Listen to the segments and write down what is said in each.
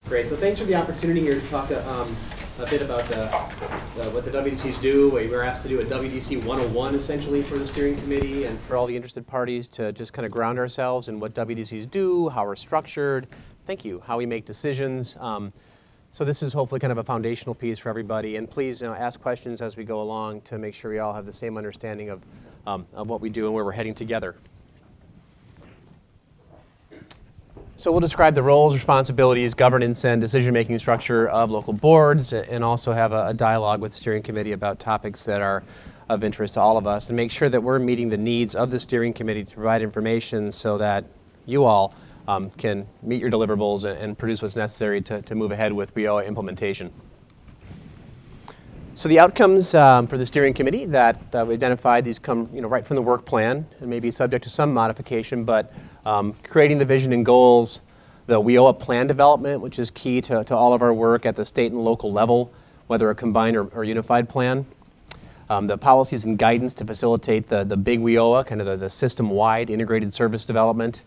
Great. So thanks for the opportunity here to talk a bit about what the WDCs do. We were asked to do a WDC 101 essentially for the steering committee and for all the interested parties to just kind of ground ourselves in what WDCs do, how we're structured, how we make decisions. So this is hopefully kind of a foundational piece for everybody. And please ask questions as we go along to make sure we all have the same understanding of what we do and where we're heading together. So we'll describe the roles, responsibilities, governance, and decision-making structure of local boards, and also have a dialogue with the steering committee about topics that are of interest to all of us, and make sure that we're meeting the needs of the steering committee to provide information so that you all can meet your deliverables and produce what's necessary to move ahead with WIOA implementation. So the outcomes for the steering committee that we identified, these come right from the work plan and may be subject to some modification, but creating the vision and goals, the WIOA plan development, which is key to all of our work at the state and local level, whether a combined or unified plan. The policies and guidance to facilitate the big WIOA, kind of the system-wide integrated service development.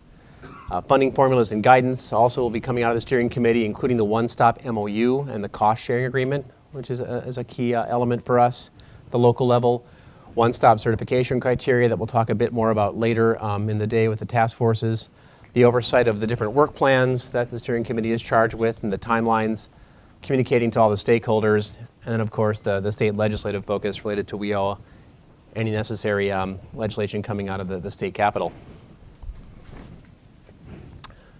Funding formulas and guidance also will be coming out of the steering committee, including the one-stop MOU and the cost-sharing agreement, which is a key element for us at the local level. One-stop certification criteria that we'll talk a bit more about later in the day with the task forces. The oversight of the different work plans that the steering committee is charged with and the timelines, communicating to all the stakeholders, and then of course the state legislative focus related to WIOA, any necessary legislation coming out of the state capitol.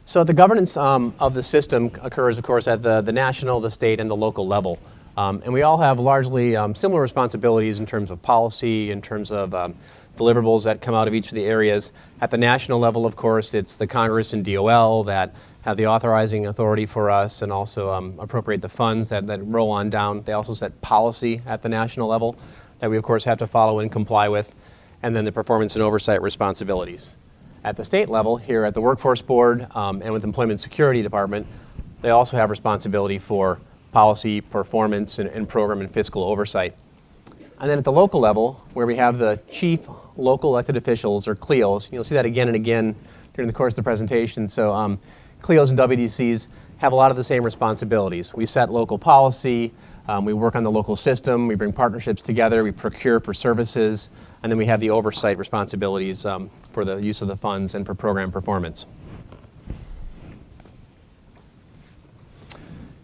So the governance of the system occurs, of course, at the national, the state, and the local level. And we all have largely similar responsibilities in terms of policy, in terms of deliverables that come out of each of the areas. At the national level, of course, it's the Congress and DOL that have the authorizing authority for us and also appropriate the funds that roll on down. They also set policy at the national level that we, of course, have to follow and comply with, and then the performance and oversight responsibilities. At the state level, here at the Workforce Board and with Employment Security Department, they also have responsibility for policy, performance, and program and fiscal oversight. And then at the local level, where we have the chief local elected officials, or CLEOs, you'll see that again and again during the course of the presentation. So CLEOs and WDCs have a lot of the same responsibilities. We set local policy, we work on the local system, we bring partnerships together, we procure for services, and then we have the oversight responsibilities for the use of the funds and for program performance.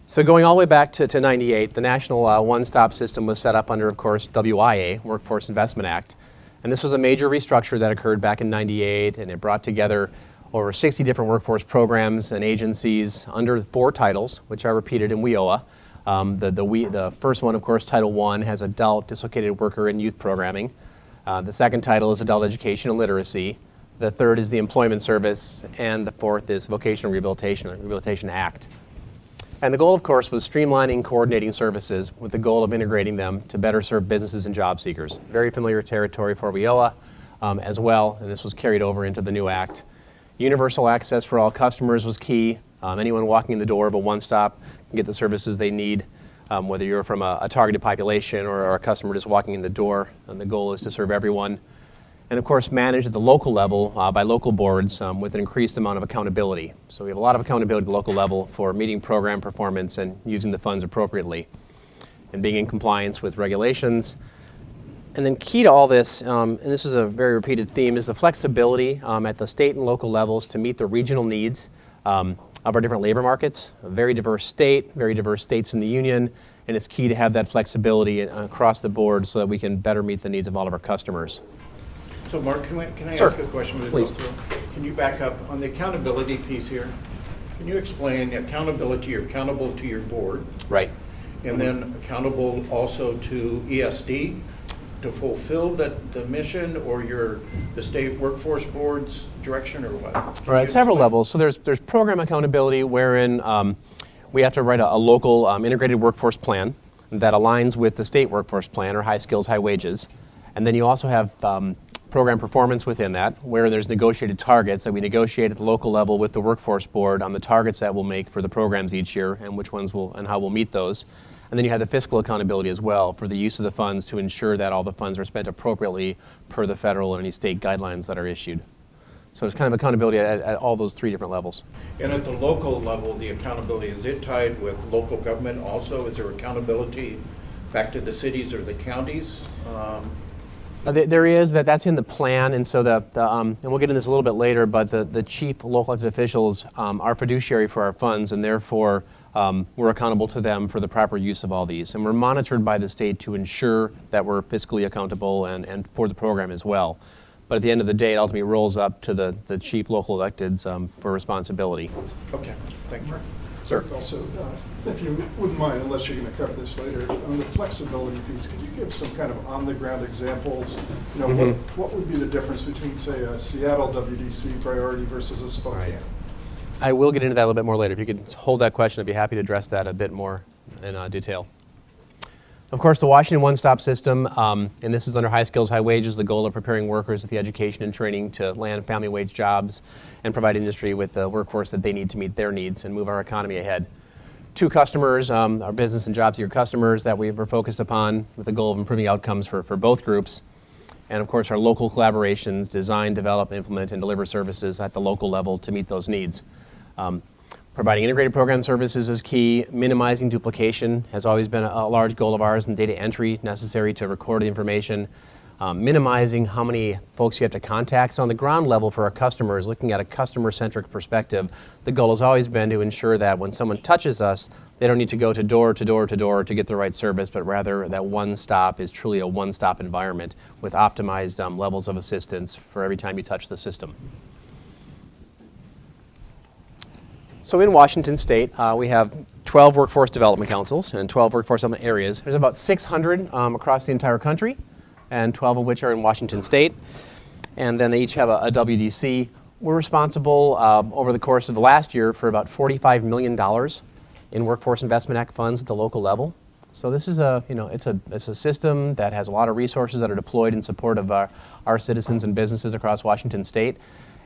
So going all the way back to 98, the national one-stop system was set up under, of course, WIA, Workforce Investment Act. And this was a major restructure that occurred back in 98, and it brought together over 60 different workforce programs and agencies under 4 titles, which are repeated in WIOA. The first one, of course, Title I, has adult, dislocated worker, and youth programming. The second title is adult education and literacy. The third is the employment service, and the fourth is vocational rehabilitation Act. And the goal, of course, was streamlining, coordinating services with the goal of integrating them to better serve businesses and job seekers. Very familiar territory for WIOA as well, and this was carried over into the new act. Universal access for all customers was key. Anyone walking in the door of a one-stop can get the services they need, whether you're from a targeted population or a customer just walking in the door. And the goal is to serve everyone. And of course, managed at the local level by local boards with an increased amount of accountability. So we have a lot of accountability at the local level for meeting program performance and using the funds appropriately and being in compliance with regulations. And then key to all this, and this is a very repeated theme, is the flexibility at the state and local levels to meet the regional needs of our different labor markets. A very diverse state, very diverse states in the union, and it's key to have that flexibility across the board so that we can better meet the needs of all of our customers. So Mark, can I Sir, ask a question? please. Can you back up on the accountability piece here? Can you explain accountability? You're accountable to your board. Right. And then accountable also to ESD to fulfill the mission, or the state workforce board's direction, or what? All right, several levels. So there's program accountability wherein we have to write a local integrated workforce plan that aligns with the state workforce plan, or high skills, high wages. And then you also have program performance within that, where there's negotiated targets that we negotiate at the local level with the workforce board on the targets that we'll make for the programs each year and which ones and how we'll meet those. And then you have the fiscal accountability as well for the use of the funds to ensure that all the funds are spent appropriately per the federal or any state guidelines that are issued. So it's kind of accountability at all those three different levels. And at the local level, the accountability, is it tied with local government also? Is there accountability back to the cities or the counties? There is, that's in the plan, and so and we'll get into this a little bit later, but the chief local elected officials are fiduciary for our funds, and therefore we're accountable to them for the proper use of all these. And we're monitored by the state to ensure that we're fiscally accountable and for the program as well. But at the end of the day, it ultimately rolls up to the chief local electeds for responsibility. Okay, thank you. Sir. Also, if you wouldn't mind, unless you're going to cover this later, on the flexibility piece, could you give some kind of on-the-ground examples? You know, what would be the difference between, say, a Seattle WDC priority versus a Spokane? Right. I will get into that a little bit more later. If you could hold that question, I'd be happy to address that a bit more in detail. Of course, the Washington One-Stop System, and this is under high skills, high wages, the goal of preparing workers with the education and training to land family wage jobs and provide industry with the workforce that they need to meet their needs and move our economy ahead. Two customers, our business and job seeker customers that we were focused upon with the goal of improving outcomes for both groups. And of course, our local collaborations, design, develop, implement, and deliver services at the local level to meet those needs. Providing integrated program services is key. Minimizing duplication has always been a large goal of ours, and data entry necessary to record the information. Minimizing how many folks you have to contact. So on the ground level for our customers, looking at a customer-centric perspective, the goal has always been to ensure that when someone touches us, they don't need to go to door to door to door to get the right service, but rather that one stop is truly a one-stop environment with optimized levels of assistance for every time you touch the system. So in Washington State, we have 12 workforce development councils and 12 workforce development areas. There's about 600 across the entire country, and 12 of which are in Washington State. And then they each have a WDC. We're responsible over the course of the last year for about $45 million in Workforce Investment Act funds at the local level. So this is it's a system that has a lot of resources that are deployed in support of our citizens and businesses across Washington State.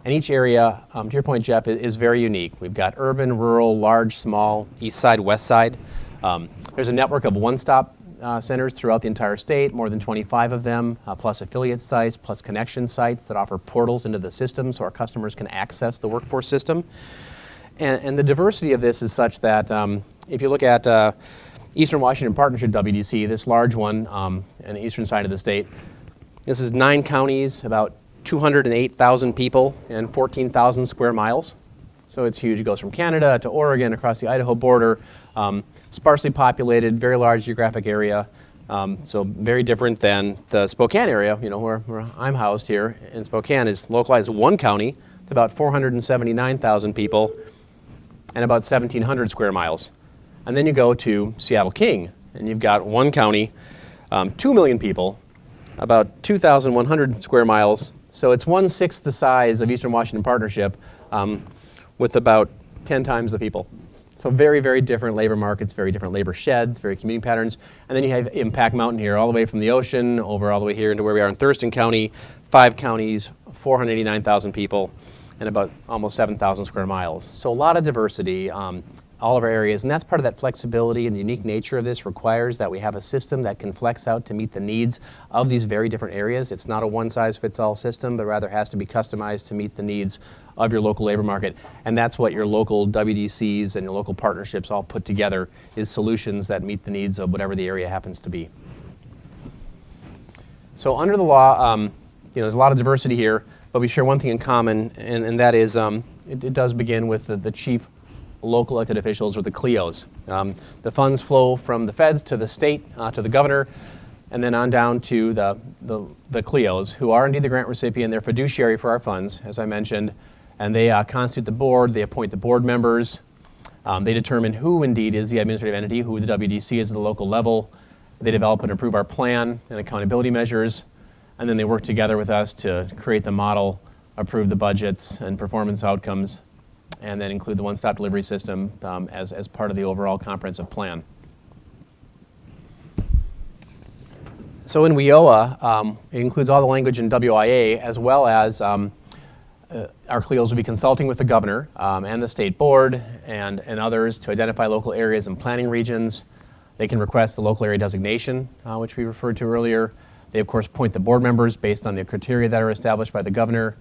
And each area, to your point, Jeff, is very unique. We've got urban, rural, large, small, east side, west side. There's a network of one-stop centers throughout the entire state, more than 25 of them, plus affiliate sites, plus connection sites that offer portals into the system so our customers can access the workforce system. And the diversity of this is such that if you look at Eastern Washington Partnership WDC, this large one on the eastern side of the state, this is 9 counties, about 208,000 people and 14,000 square miles. So it's huge. It goes from Canada to Oregon, across the Idaho border, sparsely populated, very large geographic area. So very different than the Spokane area, where I'm housed here. In Spokane is localized one county to about 479,000 people and about 1,700 square miles. And then you go to Seattle King, and you've got one county, 2 million people, about 2,100 square miles. So it's 1/6 the size of Eastern Washington Partnership with about 10 times the people. So very, very different labor markets, very different labor sheds, very commuting patterns. And then you have Impact Mountain here, all the way from the ocean over all the way here into where we are in Thurston County, 5 counties, 489,000 people, and about almost 7,000 square miles. So a lot of diversity. All of our areas, and that's part of that flexibility, and the unique nature of this requires that we have a system that can flex out to meet the needs of these very different areas. It's not a one-size-fits-all system, but rather has to be customized to meet the needs of your local labor market. And that's what your local WDCs and your local partnerships all put together, is solutions that meet the needs of whatever the area happens to be. So under the law, there's a lot of diversity here, but we share one thing in common, and that is it does begin with the chief local elected officials, or the CLEOs. The funds flow from the feds to the state, to the governor, and then on down to the CLEOs, who are indeed the grant recipient. They're fiduciary for our funds, as I mentioned, and they constitute the board. They appoint the board members. They determine who indeed is the administrative entity, who the WDC is at the local level. They develop and approve our plan and accountability measures, and then they work together with us to create the model, approve the budgets and performance outcomes, and then include the one-stop delivery system as part of the overall comprehensive plan. So in WIOA, it includes all the language in WIA, as well as our CLEOs will be consulting with the governor and the state board and others to identify local areas and planning regions. They can request the local area designation, which we referred to earlier. They, of course, appoint the board members based on the criteria that are established by the governor.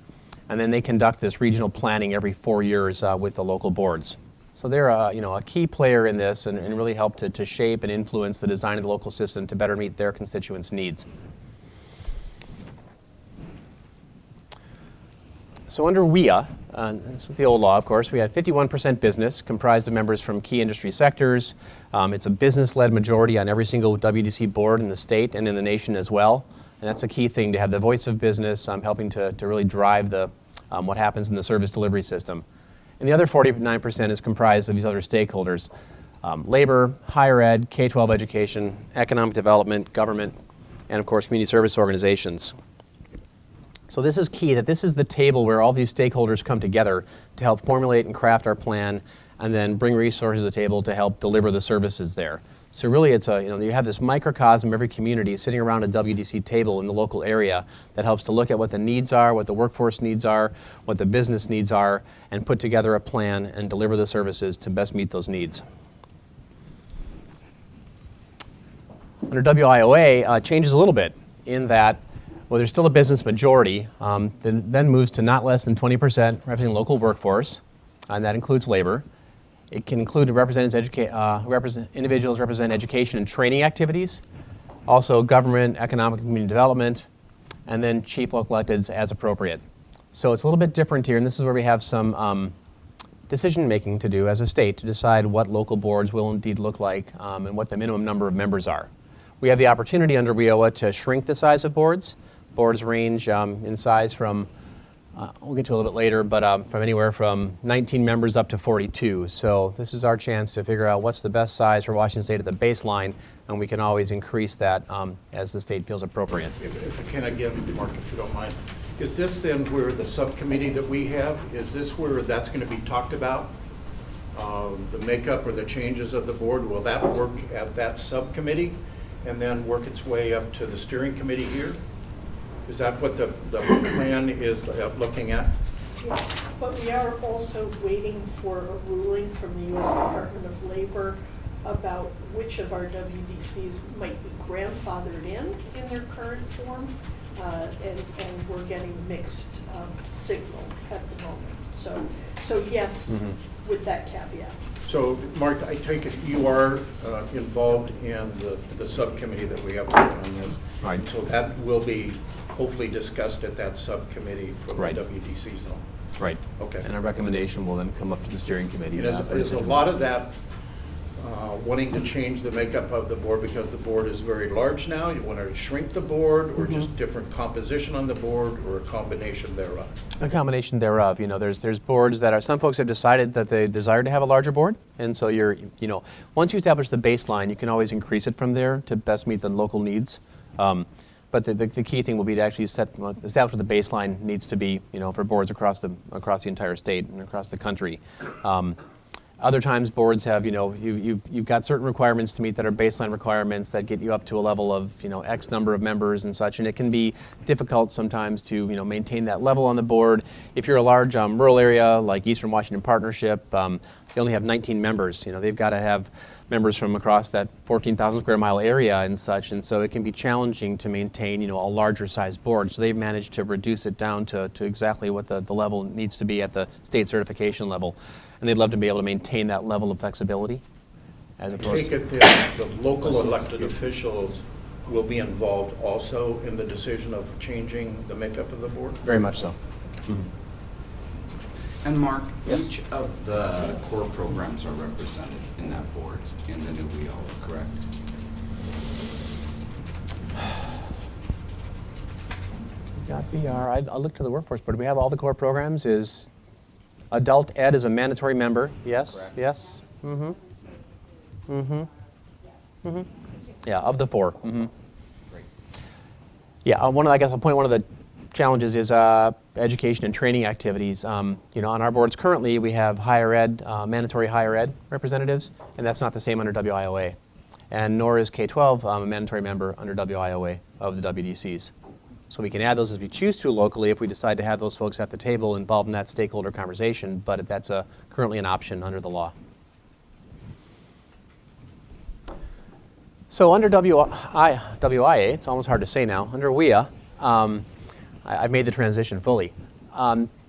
and then they conduct this regional planning every 4 years with the local boards. So they're a key player in this and really help to shape and influence the design of the local system to better meet their constituents' needs. So under WIOA, that's with the old law, of course, we had 51% business, comprised of members from key industry sectors. It's a business-led majority on every single WDC board in the state and in the nation as well. And that's a key thing, to have the voice of business helping to really drive what happens in the service delivery system. And the other 49% is comprised of these other stakeholders: labor, higher ed, K-12 education, economic development, government, and of course community service organizations. So this is key, that this is the table where all these stakeholders come together to help formulate and craft our plan and then bring resources to the table to help deliver the services there. So really it's you have this microcosm of every community sitting around a WDC table in the local area that helps to look at what the needs are, what the workforce needs are, what the business needs are, and put together a plan and deliver the services to best meet those needs. Under WIOA, changes a little bit in that, well, there's still a business majority, then moves to not less than 20% representing local workforce, and that includes labor. It can include individuals represent education and training activities, also government, economic and community development, and then chief local electeds as appropriate. So it's a little bit different here, and this is where we have some decision making to do as a state to decide what local boards will indeed look like and what the minimum number of members are. We have the opportunity under WIOA to shrink the size of boards. Boards range in size from, we'll get to a little bit later, but from anywhere from 19 members up to 42. So this is our chance to figure out what's the best size for Washington State at the baseline, and we can always increase that as the state feels appropriate. If I can again, Mark, if you don't mind, is this then where the subcommittee that we have, is this where that's going to be talked about? The makeup or the changes of the board, will that work at that subcommittee and then work its way up to the steering committee here? Is that what the plan is looking at? Yes, but we are also waiting for a ruling from the U.S. Department of Labor about which of our WDCs might be grandfathered in their current form, and we're getting mixed signals at the moment. So yes, with that caveat. So, Mark, I take it you are involved in the subcommittee that we have working on this. Right. So that will be hopefully discussed at that subcommittee for the WDC zone. Right. Okay. And a recommendation will then come up to the steering committee. And is a lot of that wanting to change the makeup of the board because the board is very large now? You want to shrink the board, or just different composition on the board, or a combination thereof? A combination thereof. There's boards that some folks have decided that they desire to have a larger board, and so once you establish the baseline, you can always increase it from there to best meet the local needs. But the key thing will be to actually establish what the baseline needs to be, for boards across the entire state and across the country. Other times boards have, you've got certain requirements to meet that are baseline requirements that get you up to a level of, X number of members and such, and it can be difficult sometimes to, maintain that level on the board. If you're a large rural area like Eastern Washington Partnership, they only have 19 members. They've got to have members from across that 14,000 square mile area and such, and so it can be challenging to maintain, a larger size board. So they've managed to reduce it down to exactly what the level needs to be at the state certification level. And they'd love to be able to maintain that level of flexibility. As opposed Take it that the local elected officials will be involved also in the decision of changing the makeup of the board? Very much so. And Mark, Yes. each of the core programs are represented in that board in the new WIOA, correct? Got VR. I'll look to the workforce board. Do we have all the core programs? Is adult ed is a mandatory member? Yes. Correct. Yes. Yeah, of the four. Great. Yeah, I guess I'll point one of the challenges is education and training activities. On our boards currently we have higher ed, mandatory higher ed representatives, and that's not the same under WIOA. And nor is K-12 a mandatory member under WIOA of the WDCs. So we can add those as we choose to locally if we decide to have those folks at the table involved in that stakeholder conversation, but that's currently an option under the law. So under WIA, it's almost hard to say now, under WIA, I've made the transition fully.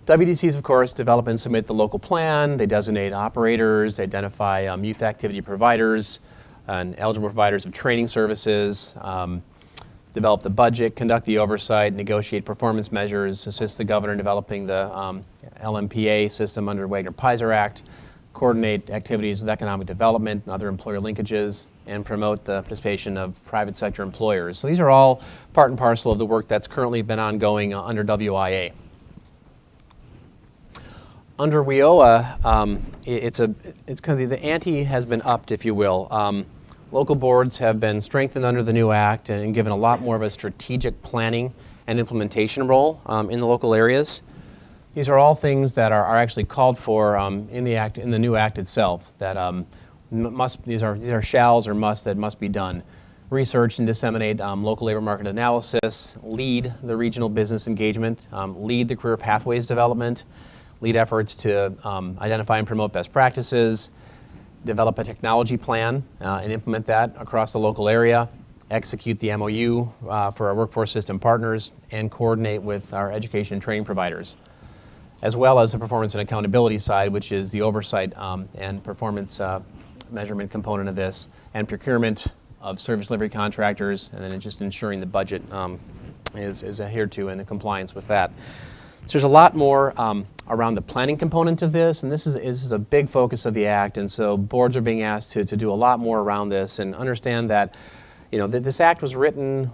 WDCs, of course, develop and submit the local plan. They designate operators, they identify youth activity providers and eligible providers of training services, develop the budget, conduct the oversight, negotiate performance measures, assist the governor in developing the LMPA system under Wagner-Pfizer Act, coordinate activities with economic development and other employer linkages, and promote the participation of private sector employers. So these are all part and parcel of the work that's currently been ongoing under WIA. Under WIOA, it's kind of the ante has been upped, if you will. Local boards have been strengthened under the new act and given a lot more of a strategic planning and implementation role in the local areas. These are all things that are actually called for in the new act itself. That these are shalls or musts that must be done. Research and disseminate local labor market analysis. Lead the regional business engagement. Lead the career pathways development. Lead efforts to identify and promote best practices. Develop a technology plan and implement that across the local area, execute the MOU for our workforce system partners, and coordinate with our education and training providers, as well as the performance and accountability side, which is the oversight and performance measurement component of this, and procurement of service delivery contractors, and then just ensuring the budget is adhered to and in compliance with that. So there's a lot more around the planning component of this, and this is a big focus of the Act, and so boards are being asked to do a lot more around this and understand that, this Act was written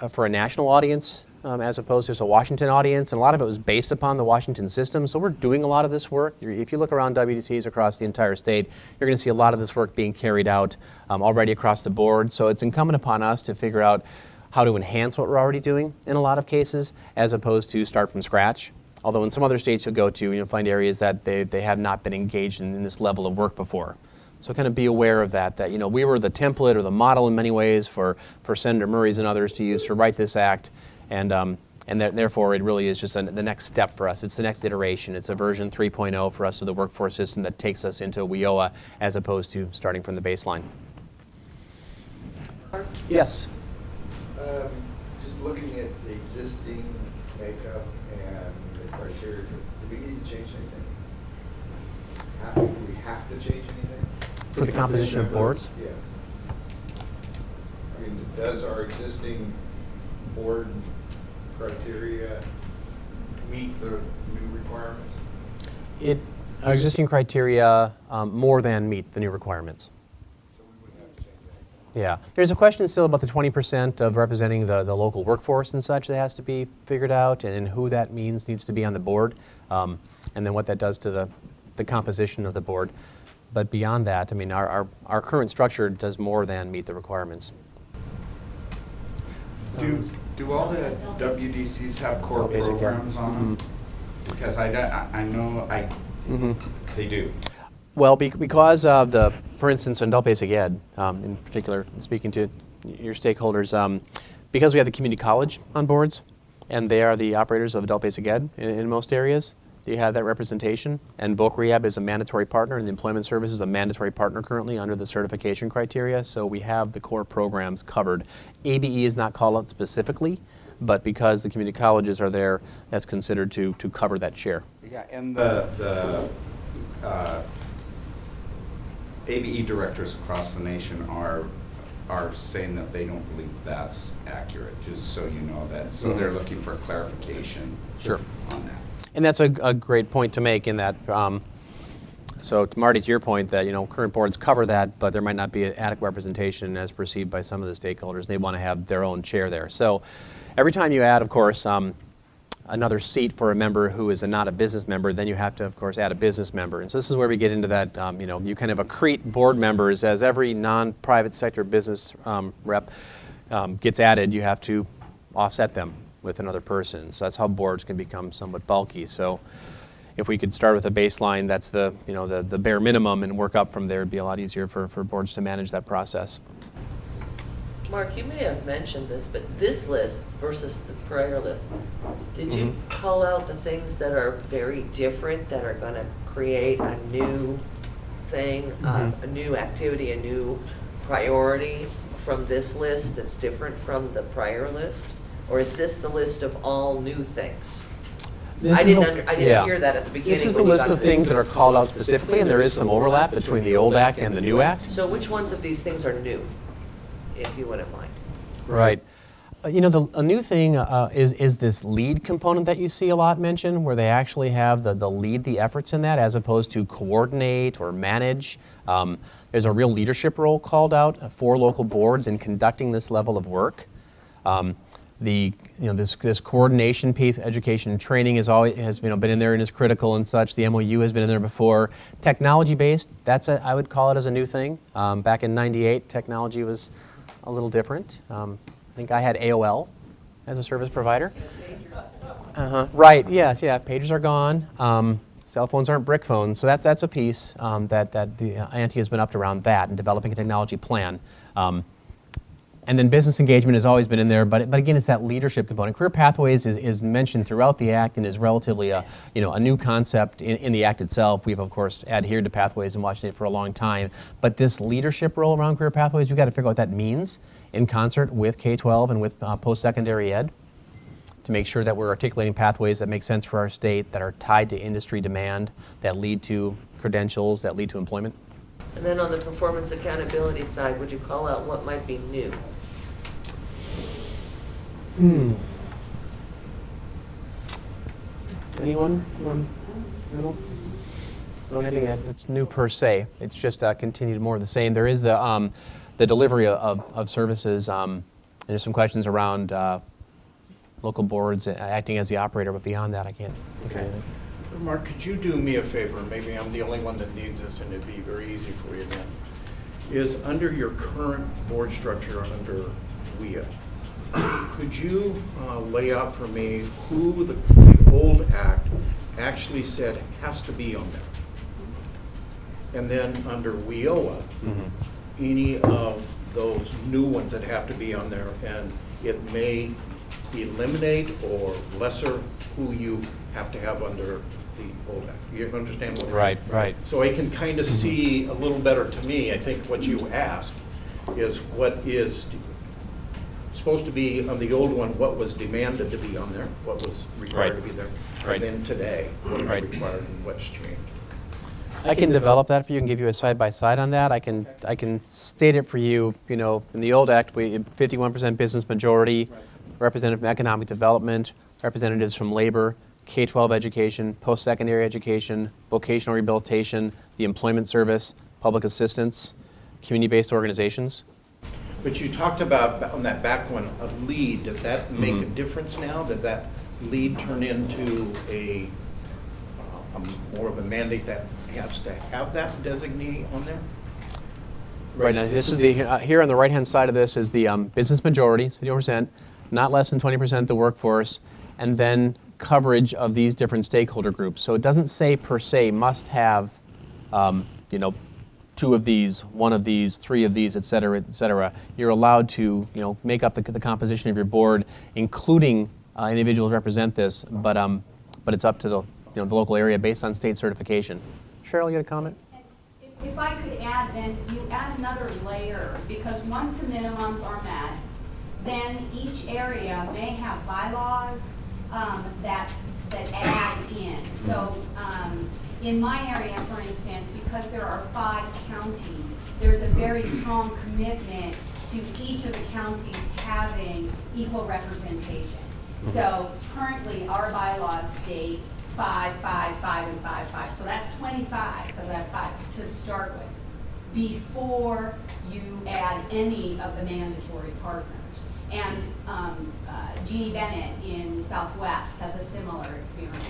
for a national audience as opposed to a Washington audience, and a lot of it was based upon the Washington system, so we're doing a lot of this work. If you look around WDCs across the entire state, you're going to see a lot of this work being carried out already across the board, so it's incumbent upon us to figure out how to enhance what we're already doing in a lot of cases, as opposed to start from scratch. Although in some other states you'll go to, you'll find areas that they have not been engaged in this level of work before. So kind of be aware of that we were the template or the model in many ways for Senator Murray's and others to use to write this act, and therefore it really is just the next step for us. It's the next iteration. It's a version 3.0 for us of the workforce system that takes us into WIOA as opposed to starting from the baseline. Yes. Just looking at the existing makeup and the criteria, do we need to change anything? Do we have to change anything? For the composition of boards? Yeah. I mean, does our existing board criteria meet the new requirements? Our existing criteria more than meet the new requirements. So we wouldn't have to change anything? Yeah. There's a question still about the 20% of representing the local workforce and such that has to be figured out, and who that means needs to be on the board, and then what that does to the composition of the board. But beyond that, I mean, our current structure does more than meet the requirements. Do all the WDCs have core Basic ed. programs on them? Because I know they do. Well, because of for instance, in adult basic ed, in particular, speaking to your stakeholders, because we have the community college on boards, and they are the operators of adult basic ed in most areas, they have that representation. And Voc Rehab is a mandatory partner, and the Employment Service is a mandatory partner currently under the certification criteria, so we have the core programs covered. ABE is not called out specifically, but because the community colleges are there, that's considered to cover that share. Yeah, and the ABE directors across the nation are saying that they don't believe that's accurate, just so you know that. So they're looking for clarification Sure. on that. And that's a great point to make in that, so Marty, to your point that, current boards cover that, but there might not be adequate representation as perceived by some of the stakeholders. They want to have their own chair there. So every time you add, of course, another seat for a member who is not a business member, then you have to, of course, add a business member. And so this is where we get into that, you kind of accrete board members as every non-private sector business rep gets added, you have to offset them with another person. So that's how boards can become somewhat bulky. So if we could start with a baseline, that's the bare minimum, and work up from there, it'd be a lot easier for boards to manage that process. Mark, you may have mentioned this, but this list versus the prior list, did you call out the things that are very different, that are going to create a new thing, a new activity, a new priority from this list that's different from the prior list? Or is this the list of all new things? This I is didn't, the- I yeah. didn't hear that at the beginning. This is the when you list got of to things that are called out specifically, and there is some overlap between the old act and the new act. So which ones of these things are new, if you wouldn't mind? Right. You know, a new thing is this lead component that you see a lot mentioned, where they actually have the lead the efforts in that, as opposed to coordinate or manage. There's a real leadership role called out for local boards in conducting this level of work. This coordination piece, education and training has been in there and is critical and such. The MOU has been in there before. Technology based, I would call it as a new thing. Back in '98, technology was a little different. I think I had AOL as a service provider. Right. Yes. Yeah. Pagers are gone. Cell phones aren't brick phones. So that's a piece that the ante has been upped around that and developing a technology plan. And then business engagement has always been in there, but again, it's that leadership component. Career pathways is mentioned throughout the Act and is relatively a new concept in the Act itself. We've, of course, adhered to pathways in Washington for a long time. But this leadership role around career pathways, we've got to figure out what that means in concert with K-12 and with post-secondary ed to make sure that we're articulating pathways that make sense for our state, that are tied to industry demand, that lead to credentials, that lead to employment. And then on the performance accountability side, would you call out what might be new? Anyone? Middle? No, anything that's new per se. It's just continued more of the same. There is the delivery of services. And there's some questions around local boards acting as the operator, but beyond that, I can't think of anything. Mark, could you do me a favor? Maybe I'm the only one that needs this, and it'd be very easy for you then. Is under your current board structure under WIA, could you lay out for me who the old act actually said has to be on there? And then under WIOA, any of those new ones that have to be on there, and it may eliminate or lesser who you have to have under the old act. You understand what I mean? Right. So I can kind of see a little better to me, I think what you asked is what is supposed to be on the old one, what was demanded to be on there, what was required to be there. Right. And then today, what is Right. required and what's changed. I can develop that for you and give you a side-by-side on that. I can state it for you. In the old act, we 51% business majority, representative from economic development, representatives from labor, K-12 education, post-secondary education, vocational rehabilitation, the employment service, public assistance, community-based organizations. But you talked about, on that back one, a lead. Does that make a difference now? Did that lead turn into a more of a mandate that has to have that designee on there? Right, now this is the, here on the right-hand side of this is the business majority, it's 50%, not less than 20% of the workforce, and then coverage of these different stakeholder groups. So it doesn't say per se must have, 2 of these, 1 of these, 3 of these, et cetera, et cetera. You're allowed to, make up the composition of your board, including individuals represent this, but it's up to the local area based on state certification. Cheryl, you got a comment? If I could add, then you add another layer, because once the minimums are met, then each area may have bylaws that add in. So in my area, for instance, because there are 5 counties, there's a very strong commitment to each of the counties having equal representation. So currently, our bylaws state 5, 5, 5, and 5, 5. So that's 25, because I have 5 to start with, before you add any of the mandatory partners. And Jeannie Bennett in Southwest has a similar experience.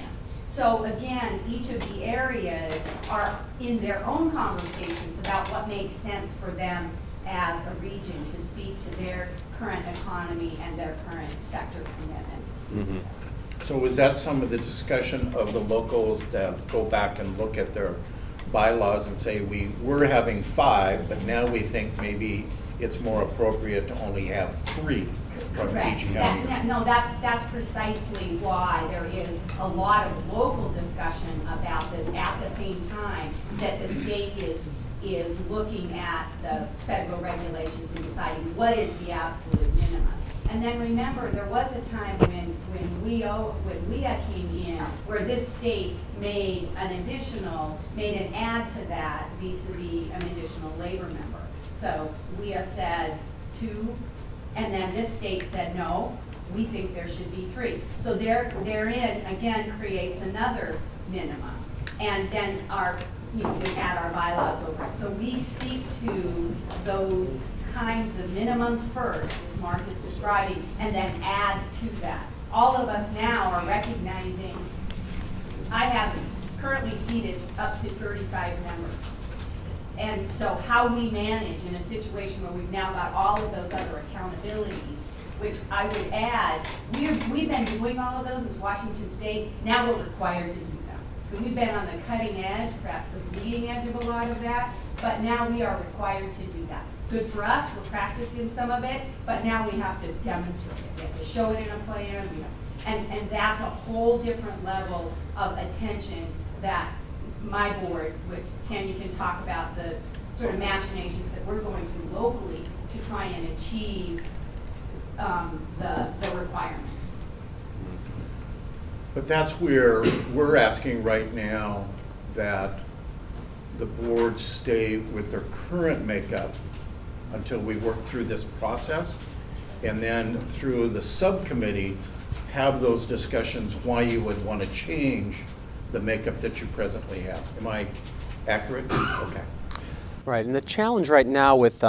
So again, each of the areas are in their own conversations about what makes sense for them as a region to speak to their current economy and their current sector commitments. So was that some of the discussion of the locals that go back and look at their bylaws and say, we were having 5, but now we think maybe it's more appropriate to only have 3 from Correct. each county? No, that's precisely why there is a lot of local discussion about this at the same time that the state is looking at the federal regulations and deciding what is the absolute minimum. And And then remember, there was a time when WIOA came in, where this state made an add to that vis-a-vis an additional labor member. So WIOA said 2, and then this state said, no, we think there should be 3. So therein, again, creates another minimum. And then we add our bylaws over it. So we speak to those kinds of minimums first, as Mark is describing, and then add to that. All of us now are recognizing, I have currently seated up to 35 members. And so how we manage in a situation where we've now got all of those other accountabilities, which I would add, we've been doing all of those as Washington State, now we're required to do them. So we've been on the cutting edge, perhaps the leading edge of a lot of that, but now we are required to do that. Good for us, we're practicing some of it, but now we have to demonstrate it. We have to show it in a plan, and that's a whole different level of attention that my board, which Ken, you can talk about the sort of machinations that we're going through locally to try and achieve the requirements. But that's where we're asking right now that the board stay with their current makeup until we work through this process, and then through the subcommittee, have those discussions why you would want to change the makeup that you presently have. Am I accurate? Okay. Right, and the challenge right now with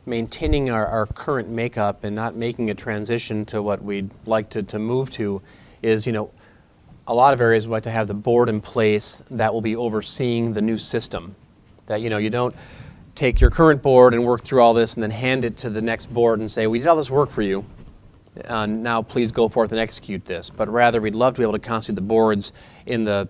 maintaining our current makeup and not making a transition to what we'd like to move to is, a lot of areas would like to have the board in place that will be overseeing the new system. That, you don't take your current board and work through all this and then hand it to the next board and say, we did all this work for you. Now please go forth and execute this. But rather, we'd love to be able to constitute the boards in the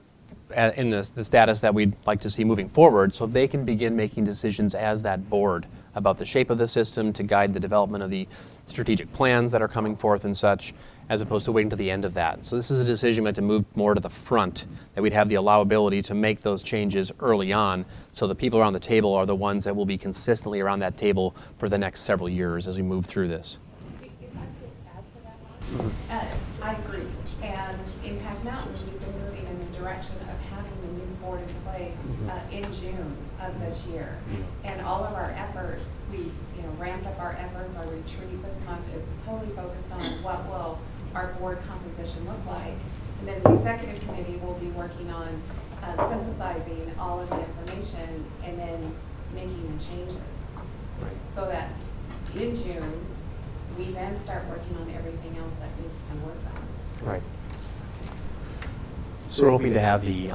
status that we'd like to see moving forward, so they can begin making decisions as that board about the shape of the system to guide the development of the strategic plans that are coming forth and such, as opposed to waiting to the end of that. So this is a decision meant to move more to the front, that we'd have the allowability to make those changes early on, so the people around the table are the ones that will be consistently around that table for the next several years as we move through this. If I could add to that, Mark? I agree. And in Pac Mountain, we've been moving in the direction of having the new board in place in June of this year. And all of our efforts, we ramped up our efforts. Our retreat this month is totally focused on what will our board composition look like. And then the executive committee will be working on synthesizing all of the information and then making the changes. So that in June, we then start working on everything else that needs to be worked on. Right. So we're hoping to have the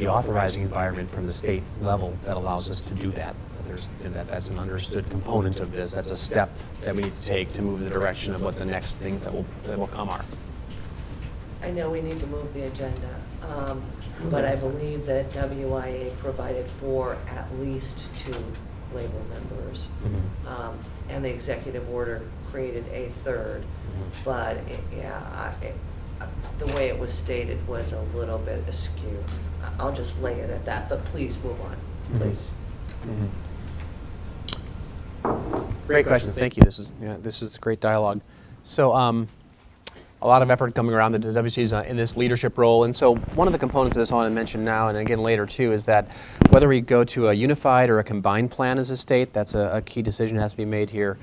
authorizing environment from the state level that allows us to do that. That's an understood component of this. That's a step that we need to take to move in the direction of what the next things that will come are. I know we need to move the agenda, but I believe that WIA provided for at least 2 labor members. And the executive order created a 3rd. But the way it was stated was a little bit askew. I'll just lay it at that, but please move on, please. Great questions. Thank you. This is great dialogue. So a lot of effort coming around the WC's in this leadership role. And so one of the components of this I want to mention now and again later too is that whether we go to a unified or a combined plan as a state, that's a key decision that has to be made here.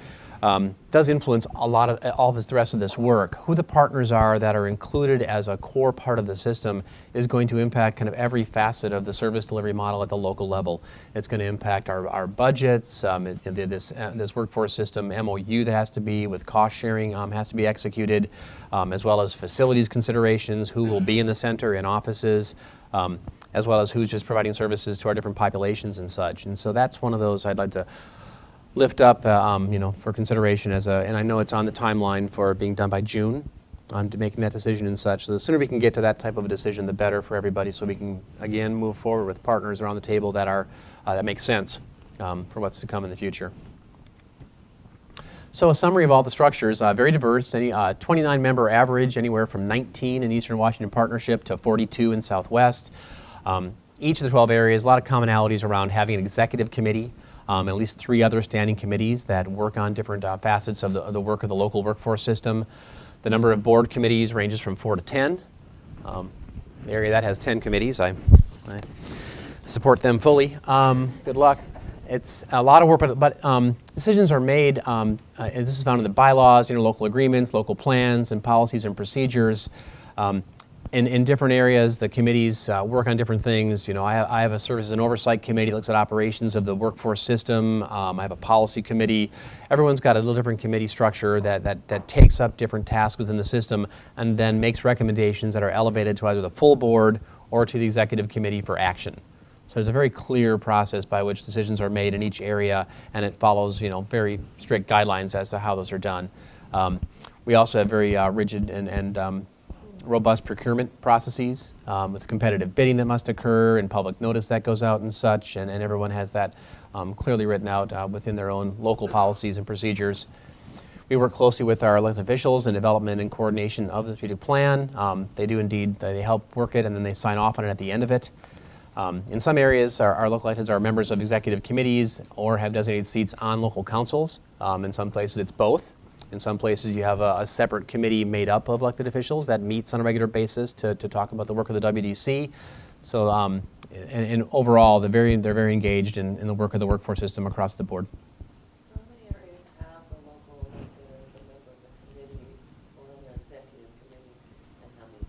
Does influence a lot of all the rest of this work. Who the partners are that are included as a core part of the system is going to impact kind of every facet of the service delivery model at the local level. It's going to impact our budgets, this workforce system MOU that has to be with cost sharing has to be executed, as well as facilities considerations, who will be in the center in offices, as well as who's just providing services to our different populations and such. And so that's one of those I'd like to lift up, for consideration and I know it's on the timeline for being done by June, to making that decision and such. So the sooner we can get to that type of a decision, the better for everybody, so we can again move forward with partners around the table that are that make sense for what's to come in the future. So a summary of all the structures, very diverse, 29-member average, anywhere from 19 in Eastern Washington Partnership to 42 in Southwest. Each of the 12 areas, a lot of commonalities around having an executive committee at least 3 other standing committees that work on different facets of the work of the local workforce system. The number of board committees ranges from 4 to 10. The area that has 10 committees, I support them fully. Good luck. It's a lot of work, but decisions are made, and this is found in the bylaws, local agreements, local plans, and policies and procedures. In different areas, the committees work on different things. I have a services and oversight committee that looks at operations of the workforce system. I have a policy committee. Everyone's got a little different committee structure that takes up different tasks within the system and then makes recommendations that are elevated to either the full board or to the executive committee for action. So there's a very clear process by which decisions are made in each area, and it follows, very strict guidelines as to how those are done. We also have very rigid and robust procurement processes with competitive bidding that must occur and public notice that goes out and such, and everyone has that clearly written out within their own local policies and procedures. We work closely with our elected officials in development and coordination of the strategic plan. They do indeed, they help work it and then they sign off on it at the end of it. In some areas, our local electeds are members of executive committees or have designated seats on local councils. In some places, it's both. In some places, you have a separate committee made up of elected officials that meets on a regular basis to talk about the work of the WDC. So, and overall, they're very engaged in the work of the workforce system across the board. How many areas have the local elected as a member of the committee or their executive committee, and how many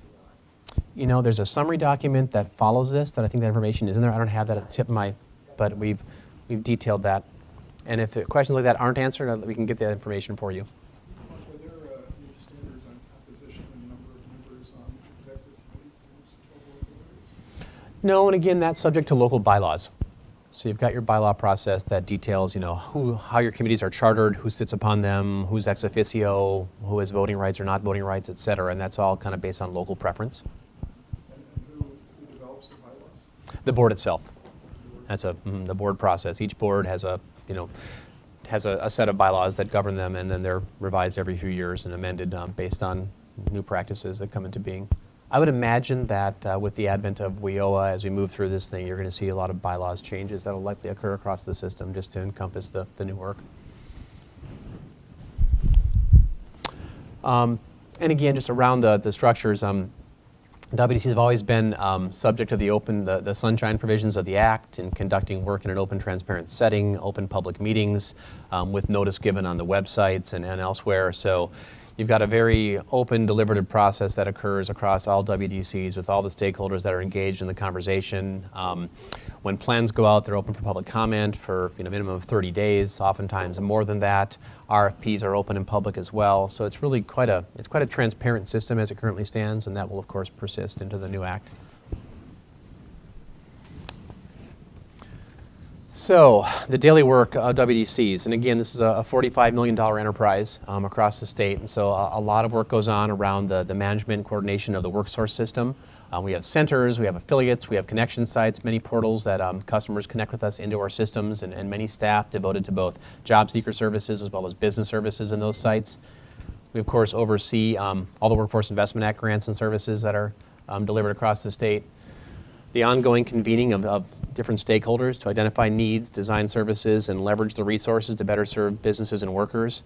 do not? There's a summary document that follows this that I think that information is in there. I don't have that at the tip of my, but we've detailed that. And if questions like that aren't answered, we can get that information for you. Are there any standards on composition and number of members on executive committees amongst local authorities? No, and again, that's subject to local bylaws. So you've got your bylaw process that details, how your committees are chartered, who sits upon them, who's ex officio, who has voting rights or not voting rights, et cetera. And that's all kind of based on local preference. And who develops the bylaws? The board itself. That's the board process. Each board has a set of bylaws that govern them, and then they're revised every few years and amended based on new practices that come into being. I would imagine that with the advent of WIOA, as we move through this thing, you're going to see a lot of bylaws changes that will likely occur across the system just to encompass the new work. And again, just around the structures, WDCs have always been subject to the sunshine provisions of the Act in conducting work in an open, transparent setting, open public meetings with notice given on the websites and elsewhere. So you've got a very open, deliberative process that occurs across all WDCs with all the stakeholders that are engaged in the conversation. When plans go out, they're open for public comment for a minimum of 30 days, oftentimes more than that. RFPs are open in public as well. So it's really quite a transparent system as it currently stands, and that will of course persist into the new Act. So the daily work of WDCs, and again, this is a $45 million enterprise across the state, and so a lot of work goes on around the management and coordination of the worksource system. We have centers, we have affiliates, we have connection sites, many portals that customers connect with us into our systems, and many staff devoted to both job seeker services as well as business services in those sites. We, of course, oversee all the Workforce Investment Act grants and services that are delivered across the state. The ongoing convening of different stakeholders to identify needs, design services, and leverage the resources to better serve businesses and workers.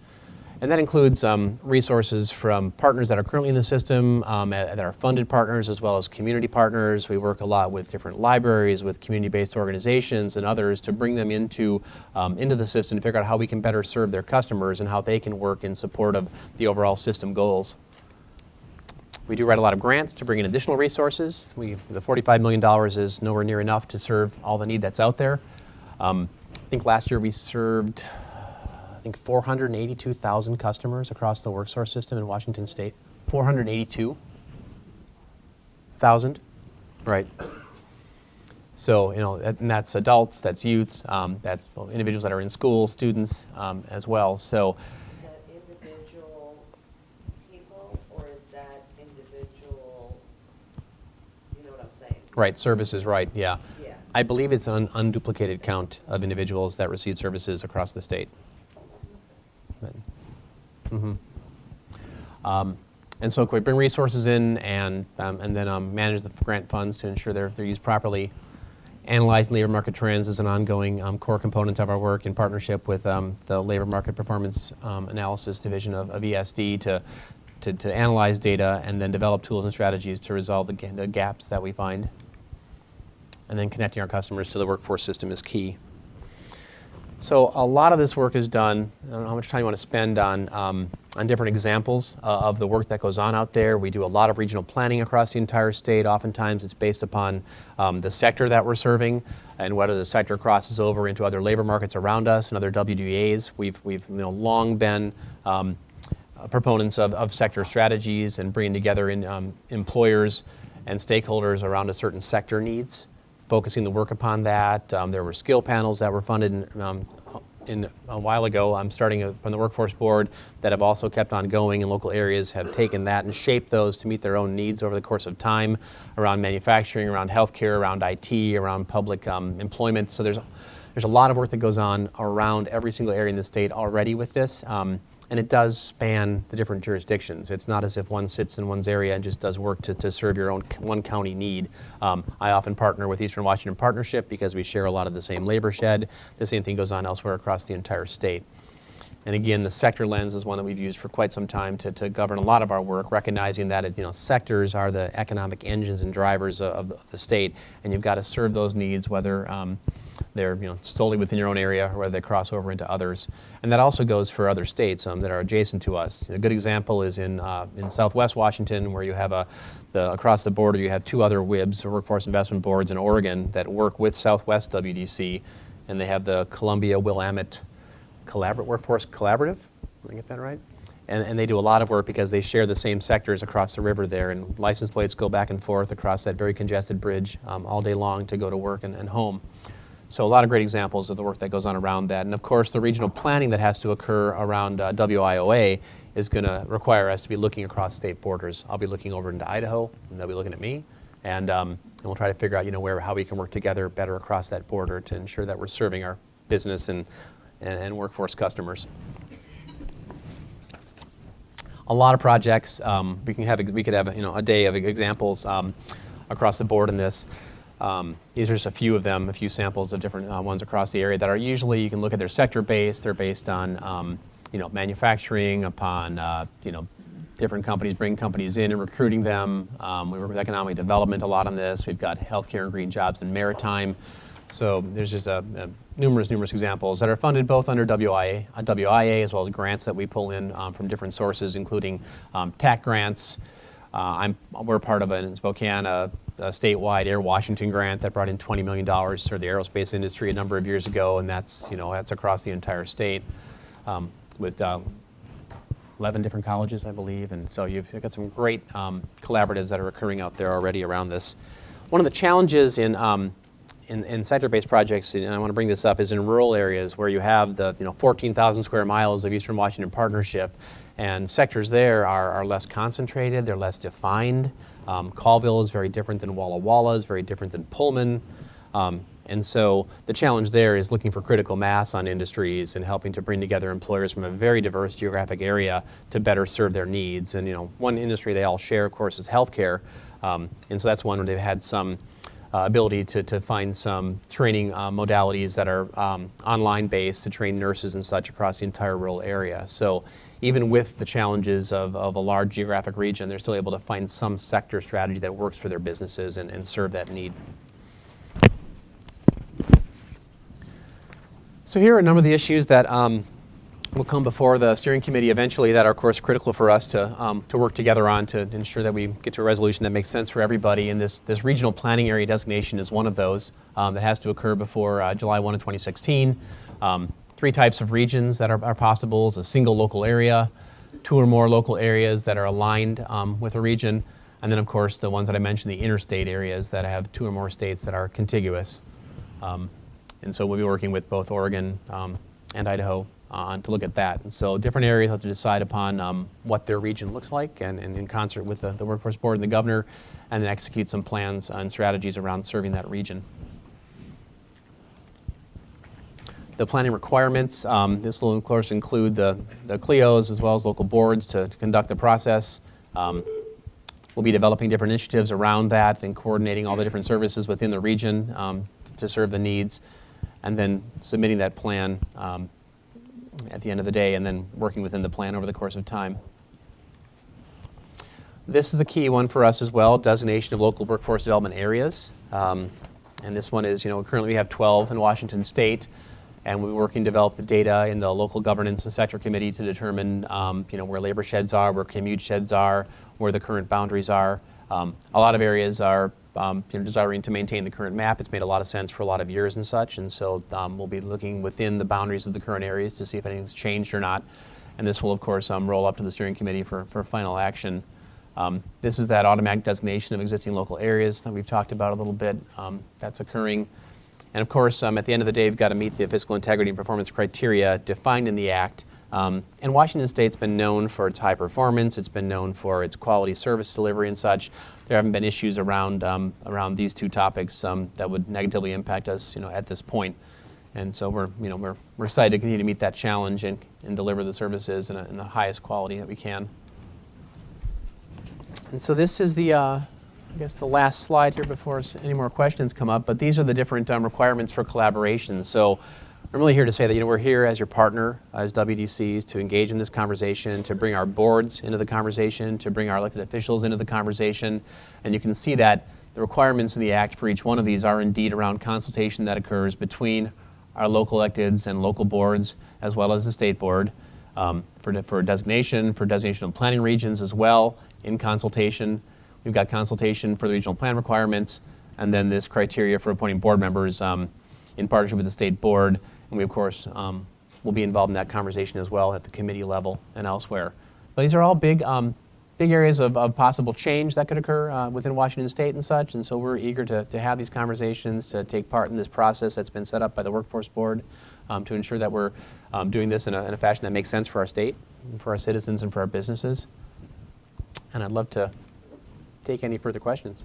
And that includes resources from partners that are currently in the system, that are funded partners, as well as community partners. We work a lot with different libraries, with community-based organizations and others to bring them into the system to figure out how we can better serve their customers and how they can work in support of the overall system goals. We do write a lot of grants to bring in additional resources. The $45 million is nowhere near enough to serve all the need that's out there. I think last year we served 482,000 customers across the WorkSource system in Washington State. 482,000, right? So, and that's adults, that's youths, that's individuals that are in school, students as well. So, Is that individual people, or is that individual, you know what I'm saying? right, services, right, yeah. Yeah. I believe it's an unduplicated count of individuals that receive services across the state. And so we bring resources in and then manage the grant funds to ensure they're used properly. Analyzing labor market trends is an ongoing core component of our work in partnership with the Labor Market Performance Analysis Division of ESD to analyze data and then develop tools and strategies to resolve the gaps that we find. And then connecting our customers to the workforce system is key. So a lot of this work is done. I don't know how much time you want to spend on different examples of the work that goes on out there. We do a lot of regional planning across the entire state. Oftentimes it's based upon the sector that we're serving and whether the sector crosses over into other labor markets around us and other WDAs. We've long been proponents of sector strategies and bringing together employers and stakeholders around a certain sector needs, focusing the work upon that. There were skill panels that were funded in a while ago. I'm starting from the Workforce Board that have also kept on going, and local areas have taken that and shaped those to meet their own needs over the course of time around manufacturing, around healthcare, around IT, around public employment. So there's a lot of work that goes on around every single area in the state already with this. And it does span the different jurisdictions. It's not as if one sits in one's area and just does work to serve your own one county need. I often partner with Eastern Washington Partnership because we share a lot of the same labor shed. The same thing goes on elsewhere across the entire state. And again, the sector lens is one that we've used for quite some time to govern a lot of our work, recognizing that sectors are the economic engines and drivers of the state, and you've got to serve those needs, whether they're solely within your own area or whether they cross over into others. And that also goes for other states that are adjacent to us. A good example is in Southwest Washington, where you have across the border you have two other WIBs, or Workforce Investment Boards in Oregon, that work with Southwest WDC, and they have the Columbia Willamette Workforce Collaborative. Did I get that right? And they do a lot of work because they share the same sectors across the river there, and license plates go back and forth across that very congested bridge all day long to go to work and home. So a lot of great examples of the work that goes on around that. And of course, the regional planning that has to occur around WIOA is going to require us to be looking across state borders. I'll be looking over into Idaho, and they'll be looking at me. And we'll try to figure out how we can work together better across that border to ensure that we're serving our business and workforce customers. A lot of projects. We could have a day of examples across the board in this. These are just a few of them, a few samples of different ones across the area that are usually, you can look at their sector based. They're based on manufacturing, upon different companies, bringing companies in and recruiting them. We work with economic development a lot on this. We've got healthcare and green jobs and maritime. So there's just numerous examples that are funded both under WIA as well as grants that we pull in from different sources, including TAC grants. We're part of in Spokane a statewide Air Washington grant that brought in $20 million to serve the aerospace industry a number of years ago, and that's across the entire state with 11 different colleges, I believe, and so you've got some great collaboratives that are occurring out there already around this. One of the challenges in sector-based projects, and I want to bring this up, is in rural areas where you have the 14,000 square miles of Eastern Washington Partnership, and sectors there are less concentrated, they're less defined. Colville is very different than Walla Walla, is very different than Pullman. And so the challenge there is looking for critical mass on industries and helping to bring together employers from a very diverse geographic area to better serve their needs. And one industry they all share, of course, is healthcare. And so that's one where they've had some ability to find some training modalities that are online based to train nurses and such across the entire rural area. So even with the challenges of a large geographic region, they're still able to find some sector strategy that works for their businesses and serve that need. So here are a number of the issues that will come before the steering committee eventually that are, of course, critical for us to work together on to ensure that we get to a resolution that makes sense for everybody. And this regional planning area designation is one of those that has to occur before July 1 of 2016. 3 types of regions that are possible is a single local area, 2 or more local areas that are aligned with a region, and then, of course, the ones that I mentioned, the interstate areas that have 2 or more states that are contiguous. And so we'll be working with both Oregon and Idaho to look at that. And so different areas have to decide upon what their region looks like and in concert with the Workforce Board and the governor, and then execute some plans and strategies around serving that region. The planning requirements, this will of course include the CLEOs as well as local boards to conduct the process. We'll be developing different initiatives around that and coordinating all the different services within the region to serve the needs, and then submitting that plan at the end of the day, and then working within the plan over the course of time. This is a key one for us as well, designation of local workforce development areas. And this one is, currently we have 12 in Washington State, and we're working to develop the data in the local governance and sector committee to determine, where labor sheds are, where commute sheds are, where the current boundaries are. A lot of areas are desiring to maintain the current map. It's made a lot of sense for a lot of years and such, and so we'll be looking within the boundaries of the current areas to see if anything's changed or not. And this will, of course, roll up to the steering committee for final action. This is that automatic designation of existing local areas that we've talked about a little bit. That's occurring. And of course, at the end of the day, we've got to meet the fiscal integrity and performance criteria defined in the Act. And Washington State's been known for its high performance. It's been known for its quality service delivery and such. There haven't been issues around these two topics that would negatively impact us, at this point. And so we're excited to continue to meet that challenge and deliver the services in the highest quality that we can. And so this is the last slide here before any more questions come up, but these are the different requirements for collaboration. So I'm really here to say that we're here as your partner, as WDCs, to engage in this conversation, to bring our boards into the conversation, to bring our elected officials into the conversation. And you can see that the requirements in the Act for each one of these are indeed around consultation that occurs between our local electeds and local boards, as well as the state board, for designation of planning regions as well, in consultation. We've got consultation for the regional plan requirements, and then this criteria for appointing board members in partnership with the state board. And we, of course, will be involved in that conversation as well at the committee level and elsewhere. But these are all big areas of possible change that could occur within Washington State and such, and so we're eager to have these conversations, to take part in this process that's been set up by the Workforce Board to ensure that we're doing this in a fashion that makes sense for our state, and for our citizens, and for our businesses. And I'd love to take any further questions.